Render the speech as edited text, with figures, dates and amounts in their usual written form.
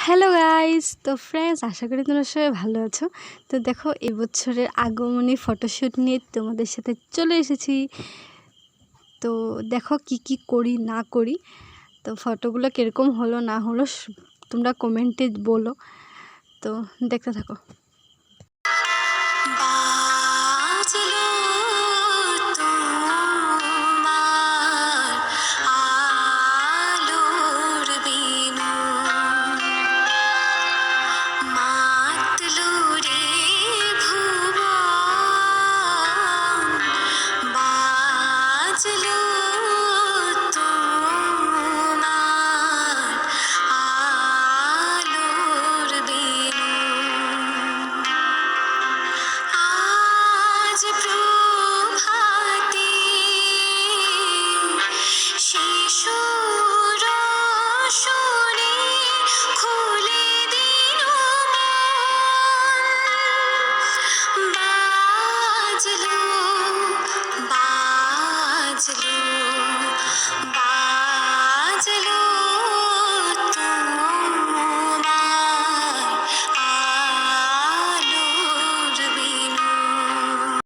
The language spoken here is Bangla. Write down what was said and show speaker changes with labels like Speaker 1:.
Speaker 1: হ্যালো গাইস, তো ফ্রেন্ডস, আশা করি তোমরা সবাই ভালো আছো। তো দেখো, এই বছরের আগমনী ফটোশ্যুট নিয়ে তোমাদের সাথে চলে এসেছি। তো দেখো কি কি করি না করি, তো ফটোগুলো কীরকম হলো না হলো তোমরা কমেন্টে বলো। তো দেখতে থাকো।